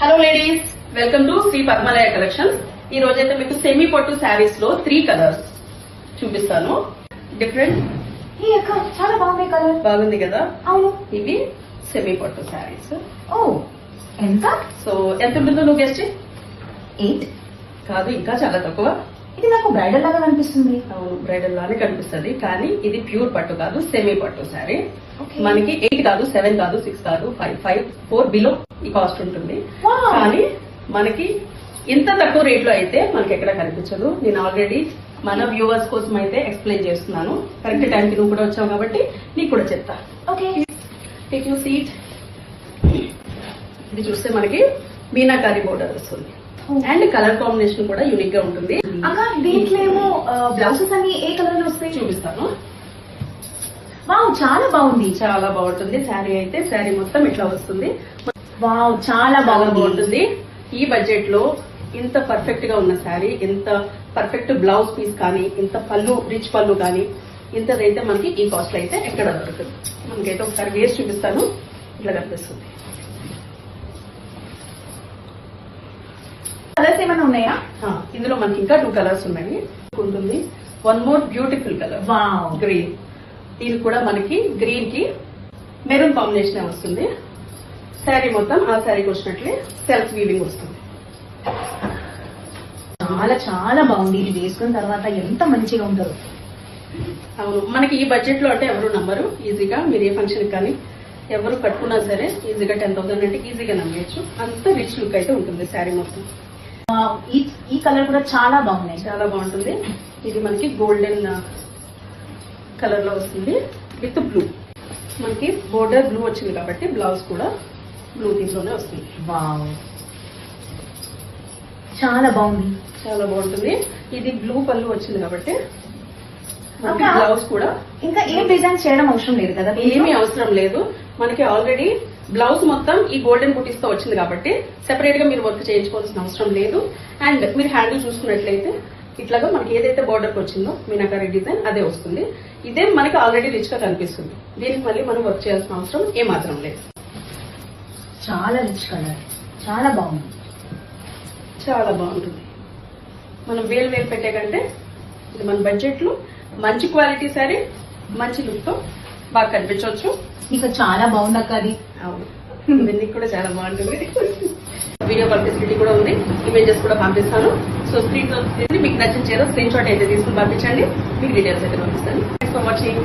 Hello ladies, welcome to Shri Padmalaya collections. ఈ రోజైతే మీకు సెమీ పట్టు శారీస్ లో 3 కలర్స్ చూపిస్తాను. డిఫరెంట్ చాలా బాగుంది కలర్. బాగుంది కదా? అవును. ఇవి సెమీ పట్టు శారీస్. ఓ ఎంత? సో ఎంత ఉంటుందో నువ్వు గెస్ట్ 8. కాదు, ఇంకా చాలా తక్కువ. ఇది నాకు బ్రైడల్ లాగా కనిపిస్తుంది. అవును, బ్రైడల్ లానే కనిపిస్తుంది, కానీ ఇది ప్యూర్ పట్టు కాదు, సెమీ పట్టు శారీ. Okay. మనకి 8 కాదు, 7 కాదు, 6 కాదు, 5, 4 బిలో ఈ కాస్ట్ ఉంటుంది. Wow. కానీ మనకి ఇంత తక్కువ రేట్ లో అయితే మనకి ఎక్కడ కనిపించదు. నేను ఆల్రెడీ మన వ్యూవర్స్ కోసం అయితే ఎక్స్ప్లెయిన్ చేస్తున్నాను. కరెక్ట్ టైంకి నువ్వు కూడా వచ్చావు కాబట్టి నీకు కూడా చెప్తా. Okay, take you seat. ఇది చూస్తే మనకి మీనాకారి బోర్డర్ వస్తుంది అండ్ కలర్ కాంబినేషన్ కూడా యూనిక్ గా ఉంటుంది. అక్క దీంట్లో ఏమో బ్లౌజెస్ అన్ని ఏ కలర్ లో వస్తాయి? చూపిస్తాను. వావ్, చాలా బాగుంది. చాలా బాగుంటుంది శారీ అయితే. శారీ మొత్తం ఇట్లా వస్తుంది. వావ్, చాలా బాగుంది. బాగుంటుంది. ఈ బడ్జెట్ లో ఇంత పర్ఫెక్ట్ గా ఉన్న శారీ, ఇంత పర్ఫెక్ట్ బ్లౌజ్ పీస్ కానీ, ఇంత పళ్ళు, రిచ్ పళ్ళు కానీ, ఇంతదైతే మనకి ఈ కాస్ట్ లో అయితే ఎక్కడ దొరకదు. మనకైతే ఒకసారి వేసి చూపిస్తాను. ఇట్లా కనిపిస్తుంది. కలర్స్ ఏమైనా ఉన్నాయా? ఇందులో మనకి ఇంకా 2 కలర్స్ ఉన్నాయి. ఉంటుంది one more beautiful colour, wow, green. దీనికి కూడా మనకి గ్రీన్ కి మెరూన్ కాంబినేషన్ వస్తుంది. శారీ మొత్తం ఆ శారీకి వచ్చినట్లే సెల్ఫ్ వీవింగ్ వస్తుంది. చాలా చాలా బాగుంది. ఇది వేసుకున్న తర్వాత ఎంత మంచిగా ఉంటుందో. అవును, మనకి ఈ బడ్జెట్ లో అంటే ఎవరు నమ్మరు. ఈజీగా మీరు ఏ ఫంక్షన్ కానీ ఎవరు కట్టుకున్నా సరే ఈజీగా 10,000 అంటే ఈజీగా నమ్మేయచ్చు. అంత రిచ్ లుక్ అయితే ఉంటుంది శారీ మొత్తం. ఈ కలర్ కూడా చాలా బాగున్నాయి. చాలా బాగుంటుంది. ఇది మనకి గోల్డెన్ కలర్ లో వస్తుంది విత్ బ్లూ. మనకి బోర్డర్ బ్లూ వచ్చింది కాబట్టి బ్లౌజ్ కూడా బ్లూ దీంట్లోనే వస్తుంది. వావ్, చాలా బాగుంది. చాలా బాగుంటుంది. ఇది బ్లూ పళ్ళు వచ్చింది కాబట్టి మనకి అక్క, బ్లౌజ్ కూడా ఇంకా ఏం డిజైన్ చేయడం అవసరం లేదు కదా? ఏమీ అవసరం లేదు. మనకి ఆల్రెడీ బ్లౌజ్ మొత్తం ఈ గోల్డెన్ బుటీస్ తో వచ్చింది కాబట్టి సెపరేట్ గా మీరు వర్క్ చేయించుకోవాల్సిన అవసరం లేదు. అండ్ మీరు హ్యాండిల్ చూసుకున్నట్లయితే ఇట్లాగా మనకి ఏదైతే బోర్డర్ కి వచ్చిందో మీనాకారి డిజైన్ అదే వస్తుంది. ఇదే మనకి ఆల్రెడీ రిచ్ గా కనిపిస్తుంది. దీనికి మళ్ళీ మనం వర్క్ చేయాల్సిన అవసరం ఏమాత్రం లేదు. చాలా రిచ్ కలర్, చాలా బాగుంది. చాలా బాగుంటుంది. మనం వేలు పెట్టే కంటే ఇది మన బడ్జెట్ లో మంచి క్వాలిటీ సారీ, మంచి లుక్ తో బాగా కనిపించవచ్చు. ఇంకా చాలా బాగుంది అక్క. అది అవును, దీనికి కూడా చాలా బాగుంటుంది. వీడియో కాల్ ఫెసిలిటీ కూడా ఉంది. ఇమేజెస్ కూడా పంపిస్తాను. సో స్క్రీన్ లో మీకు నచ్చిన చీర స్క్రీన్ షాట్ అయితే తీసుకుని పంపించండి. మీకు డీటెయిల్స్ అయితే పంపిస్తాను. Thanks for watching.